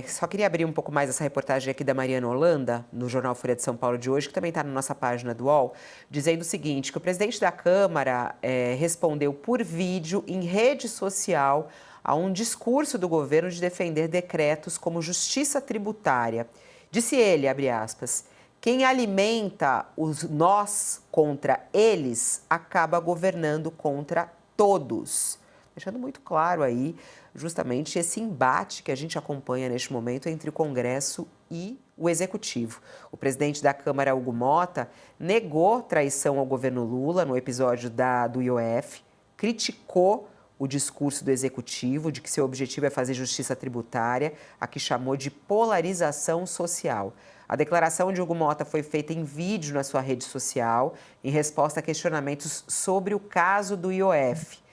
Só queria abrir um pouco mais essa reportagem aqui da Mariana Holanda, no jornal Folha de São Paulo de hoje, que também está na nossa página do UOL, dizendo o seguinte, que o presidente da Câmara respondeu por vídeo em rede social a um discurso do governo de defender decretos como justiça tributária. Disse ele, abre aspas, quem alimenta os nós contra eles acaba governando contra todos. Deixando muito claro aí justamente esse embate que a gente acompanha neste momento entre o Congresso e o Executivo. O presidente da Câmara, Hugo Mota, negou traição ao governo Lula no episódio do IOF, criticou o discurso do Executivo de que seu objetivo é fazer justiça tributária, a que chamou de polarização social. A declaração de Hugo Mota foi feita em vídeo na sua rede social, em resposta a questionamentos sobre o caso do IOF.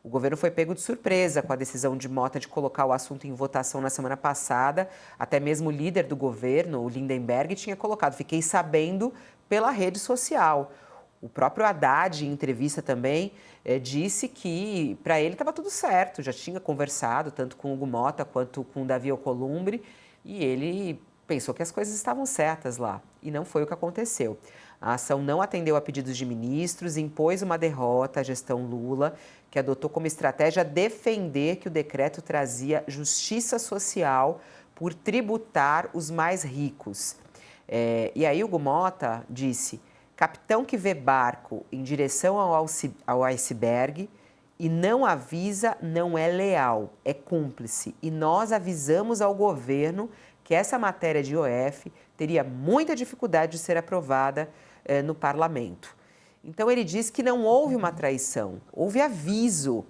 O governo foi pego de surpresa com a decisão de Mota de colocar o assunto em votação na semana passada. Até mesmo o líder do governo, o Lindenberg, tinha colocado. Fiquei sabendo pela rede social. O próprio Haddad, em entrevista também, disse que para ele estava tudo certo. Já tinha conversado tanto com o Hugo Mota quanto com o Davi Alcolumbre e ele pensou que as coisas estavam certas lá. E não foi o que aconteceu. A ação não atendeu a pedidos de ministros, impôs uma derrota à gestão Lula, que adotou como estratégia defender que o decreto trazia justiça social por tributar os mais ricos. E aí Hugo Mota disse, capitão que vê barco em direção ao iceberg e não avisa não é leal, é cúmplice. E nós avisamos ao governo que essa matéria de IOF teria muita dificuldade de ser aprovada no parlamento. Então ele diz que não houve uma traição, houve aviso.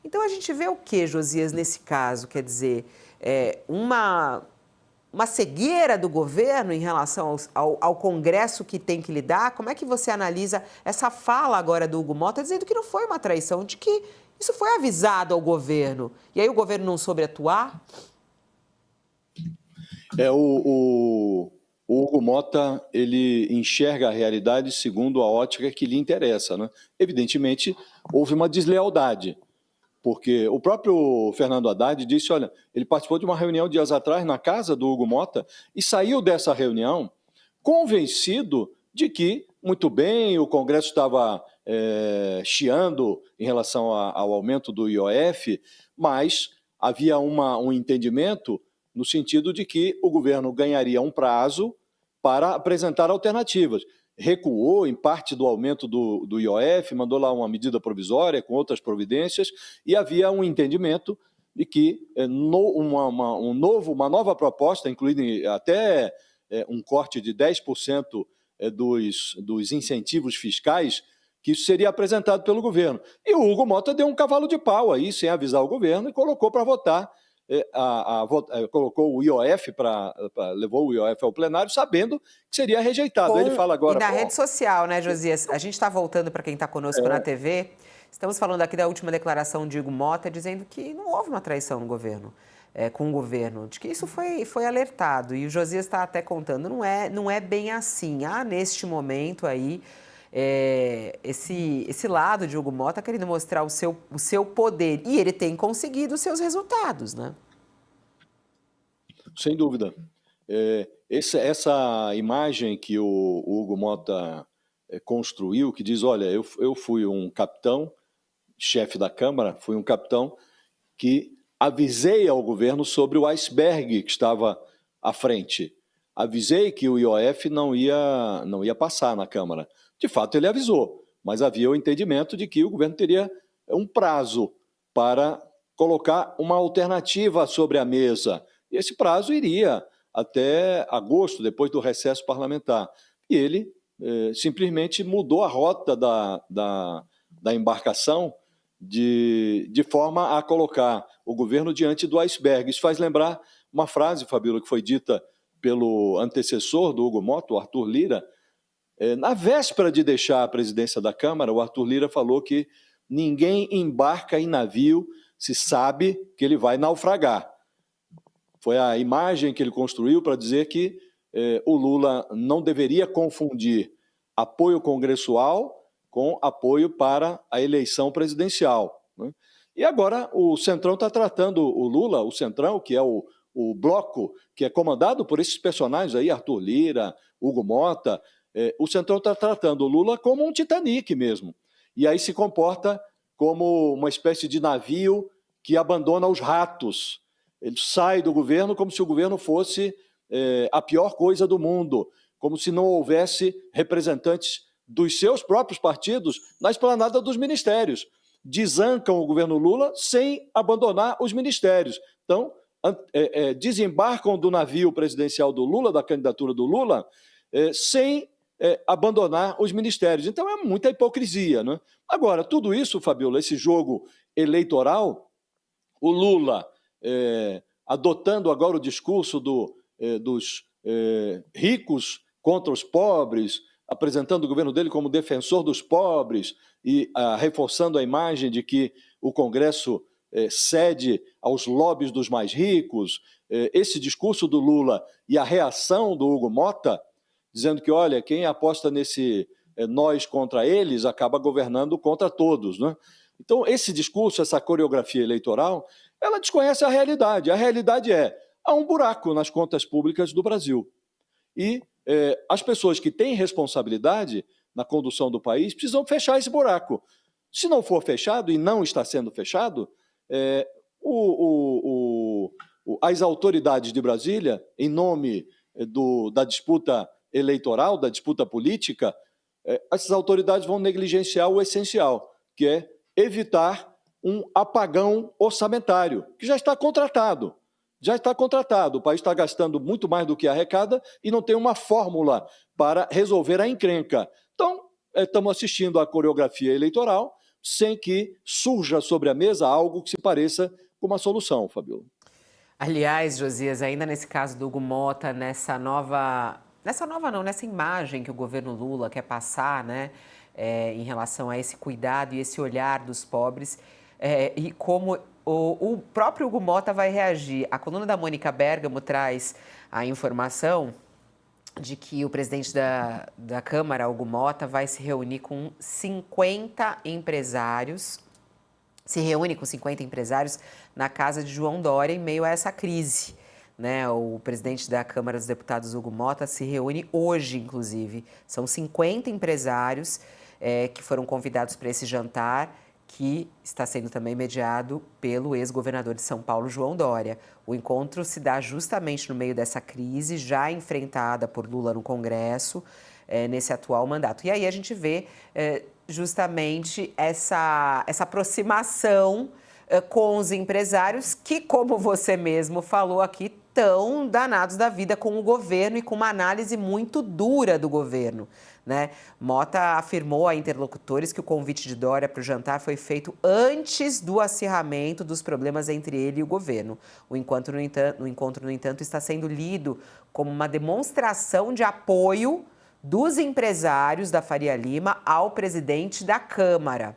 Então a gente vê o que, Josias, nesse caso? Quer dizer, uma cegueira do governo em relação ao Congresso que tem que lidar? Como é que você analisa essa fala agora do Hugo Mota dizendo que não foi uma traição, de que isso foi avisado ao governo? E aí o governo não soube atuar? O Hugo Mota, ele enxerga a realidade segundo a ótica que lhe interessa, né? Evidentemente, houve uma deslealdade, porque o próprio Fernando Haddad disse, olha, ele participou de uma reunião dias atrás na casa do Hugo Mota e saiu dessa reunião convencido de que, muito bem, o Congresso estava chiando em relação ao aumento do IOF, mas havia um entendimento no sentido de que o governo ganharia um prazo para apresentar alternativas. Recuou em parte do aumento do IOF, mandou lá uma medida provisória com outras providências, e havia um entendimento de que uma nova proposta, incluindo até um corte de 10% dos incentivos fiscais, que isso seria apresentado pelo governo. E o Hugo Mota deu um cavalo de pau aí, sem avisar o governo, e colocou para votar, colocou o IOF, levou o IOF ao plenário, sabendo que seria rejeitado. Ele fala agora... E na rede social, né, Josias? A gente está voltando para quem está conosco na TV. Estamos falando aqui da última declaração de Hugo Mota, dizendo que não houve uma traição no governo, com o governo, de que isso foi alertado. E o Josias está até contando, não é bem assim. Há, neste momento aí, esse lado de Hugo Mota querendo mostrar o seu poder. E ele tem conseguido os seus resultados, né? Sem dúvida. Essa imagem que o Hugo Mota construiu, que diz, olha, eu fui um capitão, chefe da Câmara, fui um capitão que avisei ao governo sobre o iceberg que estava à frente. Avisei que o IOF não ia passar na Câmara. De fato, ele avisou, mas havia o entendimento de que o governo teria um prazo para colocar uma alternativa sobre a mesa. E esse prazo iria até agosto, depois do recesso parlamentar. E ele simplesmente mudou a rota da embarcação de forma a colocar o governo diante do iceberg. Isso faz lembrar uma frase, Fabíola, que foi dita pelo antecessor do Hugo Mota, o Arthur Lira. Na véspera de deixar a presidência da Câmara, o Arthur Lira falou que ninguém embarca em navio se sabe que ele vai naufragar. Foi a imagem que ele construiu para dizer que o Lula não deveria confundir apoio congressual com apoio para a eleição presidencial, né? E agora o Centrão está tratando o Lula, o Centrão, que é o o bloco que é comandado por esses personagens aí, Arthur Lira, Hugo Mota, o Centrão está tratando o Lula como um Titanic mesmo. E aí se comporta como uma espécie de navio que abandona os ratos. Ele sai do governo como se o governo fosse a pior coisa do mundo, como se não houvesse representantes dos seus próprios partidos na esplanada dos ministérios. Desancam o governo Lula sem abandonar os ministérios. Então, desembarcam do navio presidencial do Lula, da candidatura do Lula, sem abandonar os ministérios. Então, é muita hipocrisia, né? Agora, tudo isso, Fabiola, esse jogo eleitoral, o Lula adotando agora o discurso dos ricos contra os pobres, apresentando o governo dele como defensor dos pobres e reforçando a imagem de que o Congresso cede aos lobbies dos mais ricos. Esse discurso do Lula e a reação do Hugo Mota, dizendo que, olha, quem aposta nesse nós contra eles acaba governando contra todos, né? Então, esse discurso, essa coreografia eleitoral, ela desconhece a realidade. A realidade há um buraco nas contas públicas do Brasil. E as pessoas que têm responsabilidade na condução do país precisam fechar esse buraco. Se não for fechado, e não está sendo fechado, as autoridades de Brasília, em nome da disputa eleitoral, da disputa política, essas autoridades vão negligenciar o essencial, que é evitar um apagão orçamentário, que já está contratado. Já está contratado. O país está gastando muito mais do que arrecada e não tem uma fórmula para resolver a encrenca. Então, estamos assistindo à coreografia eleitoral sem que surja sobre a mesa algo que se pareça com uma solução, Fabiola. Aliás, Josias, ainda nesse caso do Hugo Mota, nessa imagem que o governo Lula quer passar, né, em relação a esse cuidado e esse olhar dos pobres, e como o próprio Hugo Mota vai reagir. A coluna da Mônica Bergamo traz a informação de que o presidente da Câmara, Hugo Mota, vai se reunir com 50 empresários, na casa de João Dória em meio a essa crise, né? O presidente da Câmara dos Deputados, Hugo Mota, se reúne hoje, inclusive. São 50 empresários que foram convidados para esse jantar, que está sendo também mediado pelo ex-governador de São Paulo, João Dória. O encontro se dá justamente no meio dessa crise, já enfrentada por Lula no Congresso, nesse atual mandato. E aí a gente vê justamente essa aproximação com os empresários que, como você mesmo falou aqui, estão danados da vida com o governo e com uma análise muito dura do governo, né? Mota afirmou a interlocutores que o convite de Dória para o jantar foi feito antes do acirramento dos problemas entre ele e o governo. O encontro, no entanto, está sendo lido como uma demonstração de apoio dos empresários da Faria Lima ao presidente da Câmara.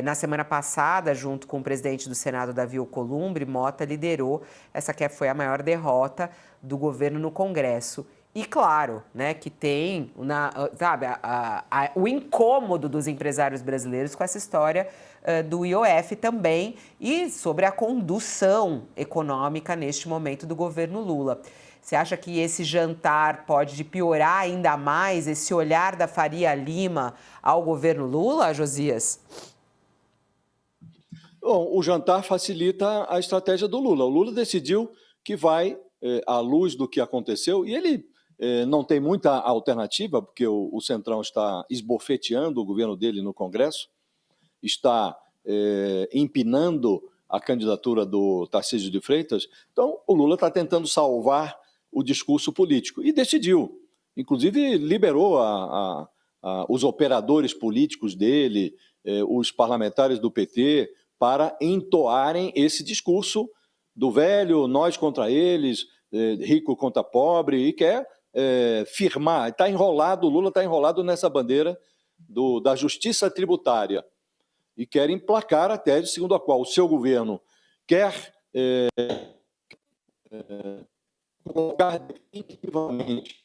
Na semana passada, junto com o presidente do Senado, Davi Alcolumbre, Mota liderou essa que foi a maior derrota do governo no Congresso. E claro, né, que tem o incômodo dos empresários brasileiros com essa história do IOF também e sobre a condução econômica neste momento do governo Lula. Você acha que esse jantar pode piorar ainda mais esse olhar da Faria Lima ao governo Lula, Josias? Bom, o jantar facilita a estratégia do Lula. O Lula decidiu que vai, à luz do que aconteceu, e ele não tem muita alternativa, porque o Centrão está esbofeteando o governo dele no Congresso, está empinando a candidatura do Tarcísio de Freitas. Então, o Lula está tentando salvar o discurso político e decidiu. Inclusive, liberou os operadores políticos dele, os parlamentares do PT, para entoarem esse discurso do velho, nós contra eles, rico contra pobre, e quer firmar, está enrolado, o Lula está enrolado nessa bandeira da justiça tributária, e quer emplacar a tese segundo a qual o seu governo quer colocar definitivamente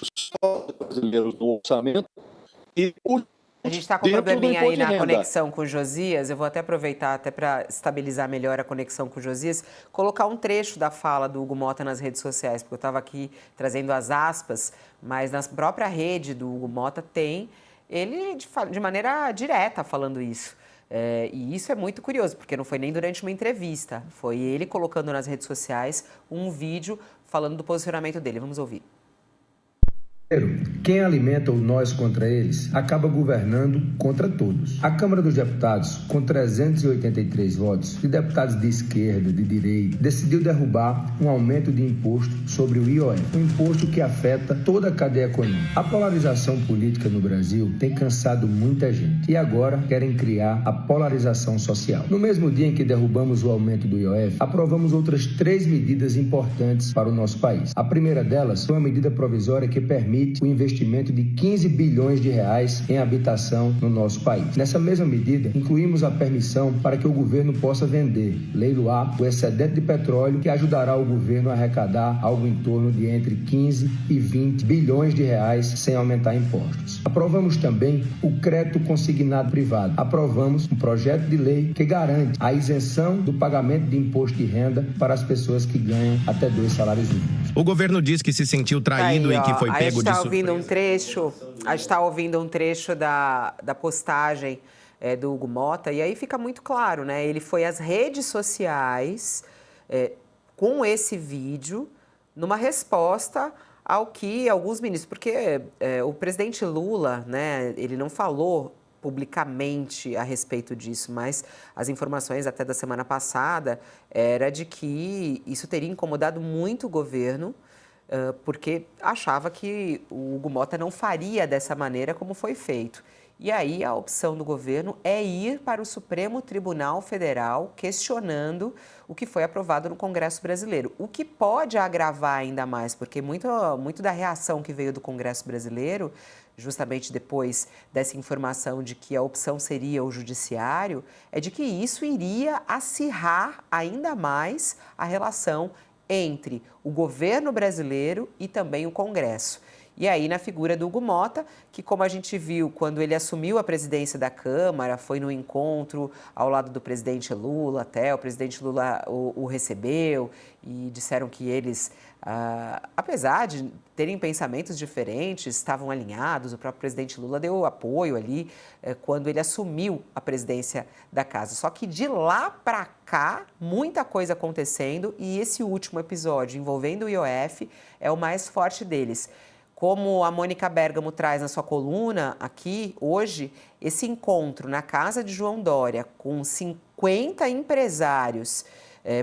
os brasileiros no orçamento e A gente está com um dentro do probleminha aí imposto de na renda. conexão com o Josias. Eu vou até aproveitar até para estabilizar melhor a conexão com o Josias, colocar um trecho da fala do Hugo Motta nas redes sociais, porque eu estava aqui trazendo as aspas, mas na própria rede do Hugo Motta tem ele de maneira direta falando isso. E isso é muito curioso, porque não foi nem durante uma entrevista, foi ele colocando nas redes sociais um vídeo falando do posicionamento dele. Vamos ouvir. Quem alimenta o nós contra eles acaba governando contra todos. A Câmara dos Deputados, com 383 votos, de deputados de esquerda, de direita, decidiu derrubar um aumento de imposto sobre o IOF, um imposto que afeta toda a cadeia econômica. A polarização política no Brasil tem cansado muita gente e agora querem criar a polarização social. No mesmo dia em que derrubamos o aumento do IOF, aprovamos outras 3 medidas importantes para o nosso país. A primeira delas foi uma medida provisória que permite o investimento de 15 bilhões de reais em habitação no nosso país. Nessa mesma medida, incluímos a permissão para que o governo possa vender, leiloar, o excedente de petróleo, que ajudará o governo a arrecadar algo em torno de entre 15 e 20 bilhões de reais sem aumentar impostos. Aprovamos também o crédito consignado privado. Aprovamos um projeto de lei que garante a isenção do pagamento de imposto de renda para as pessoas que ganham até 2 salários mínimos. O governo diz que se sentiu traído e que foi pego de surpresa. A gente está ouvindo um trecho da postagem do Hugo Motta, e aí fica muito claro, né? Ele foi às redes sociais com esse vídeo numa resposta ao que alguns ministros... Porque o presidente Lula, né, ele não falou publicamente a respeito disso, mas as informações até da semana passada era de que isso teria incomodado muito o governo, porque achava que o Hugo Motta não faria dessa maneira como foi feito. E aí a opção do governo é ir para o Supremo Tribunal Federal questionando o que foi aprovado no Congresso Brasileiro. O que pode agravar ainda mais, porque muito da reação que veio do Congresso Brasileiro, justamente depois dessa informação de que a opção seria o judiciário, é de que isso iria acirrar ainda mais a relação entre o governo brasileiro e também o Congresso. E aí, na figura do Hugo Motta, que como a gente viu quando ele assumiu a presidência da Câmara, foi no encontro ao lado do presidente Lula, até o presidente Lula o recebeu e disseram que eles, apesar de terem pensamentos diferentes, estavam alinhados. O próprio presidente Lula deu apoio ali quando ele assumiu a presidência da casa. Só que de lá para cá, muita coisa acontecendo, e esse último episódio envolvendo o IOF é o mais forte deles. Como a Mônica Bergamo traz na sua coluna aqui hoje, esse encontro na casa de João Dória com 50 empresários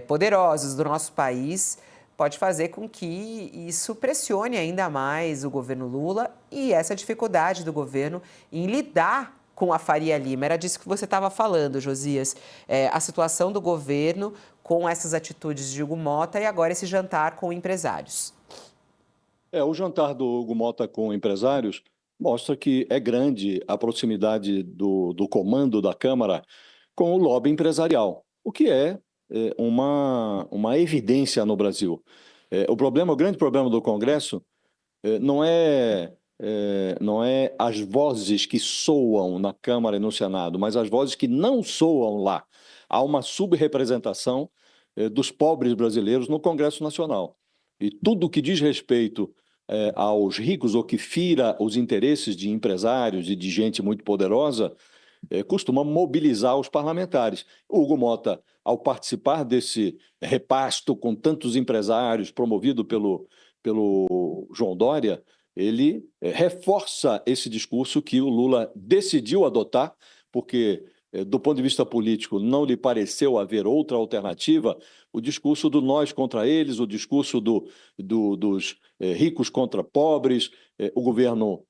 poderosos do nosso país pode fazer com que isso pressione ainda mais o governo Lula e essa dificuldade do governo em lidar com a Faria Lima. Era disso que você estava falando, Josias. A situação do governo com essas atitudes de Hugo Motta e agora esse jantar com empresários. O jantar do Hugo Motta com empresários mostra que é grande a proximidade do comando da Câmara com o lobby empresarial, o que é uma evidência no Brasil. O grande problema do Congresso não é as vozes que soam na Câmara e no Senado, mas as vozes que não soam lá. Há uma subrepresentação dos pobres brasileiros no Congresso Nacional. E tudo que diz respeito aos ricos ou que fira os interesses de empresários e de gente muito poderosa costuma mobilizar os parlamentares. O Hugo Motta, ao participar desse repasto com tantos empresários promovido pelo João Dória, ele reforça esse discurso que o Lula decidiu adotar, porque do ponto de vista político, não lhe pareceu haver outra alternativa, o discurso do nós contra eles, o discurso dos ricos contra pobres. O governo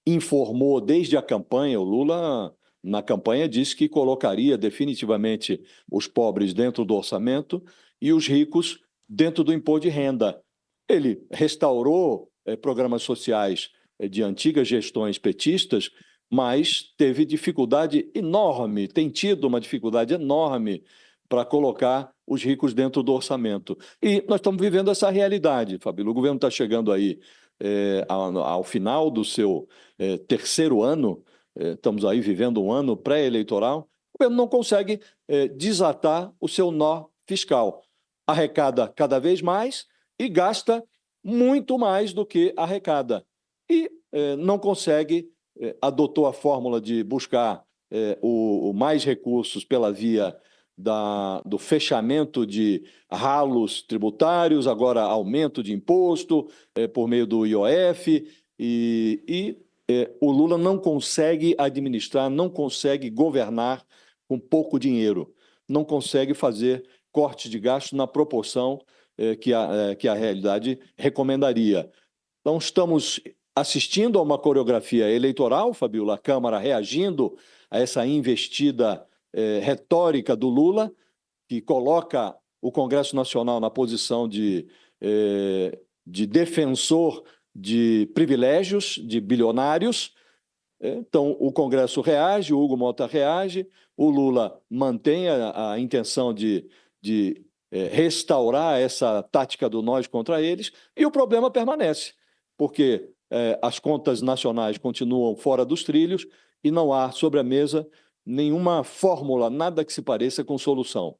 informou desde a campanha, o Lula, na campanha, disse que colocaria definitivamente os pobres dentro do orçamento e os ricos dentro do imposto de renda. Ele restaurou programas sociais de antigas gestões petistas, mas teve dificuldade enorme, tem tido uma dificuldade enorme para colocar os ricos dentro do orçamento. E nós estamos vivendo essa realidade, Fabíola. O governo está chegando aí ao final do seu terceiro ano, estamos aí vivendo um ano pré-eleitoral, o governo não consegue desatar o seu nó fiscal. Arrecada cada vez mais e gasta muito mais do que arrecada. E não consegue, adotou a fórmula de buscar o mais recursos pela via do fechamento de ralos tributários, agora aumento de imposto por meio do IOF, o Lula não consegue administrar, não consegue governar com pouco dinheiro, não consegue fazer corte de gasto na proporção que a realidade recomendaria. Então, estamos assistindo a uma coreografia eleitoral, Fabiola, a Câmara reagindo a essa investida retórica do Lula, que coloca o Congresso Nacional na posição de defensor de privilégios, de bilionários. Então, o Congresso reage, o Hugo Mota reage, o Lula mantém a intenção de restaurar essa tática do nós contra eles, e o problema permanece, porque as contas nacionais continuam fora dos trilhos e não há sobre a mesa nenhuma fórmula, nada que se pareça com solução.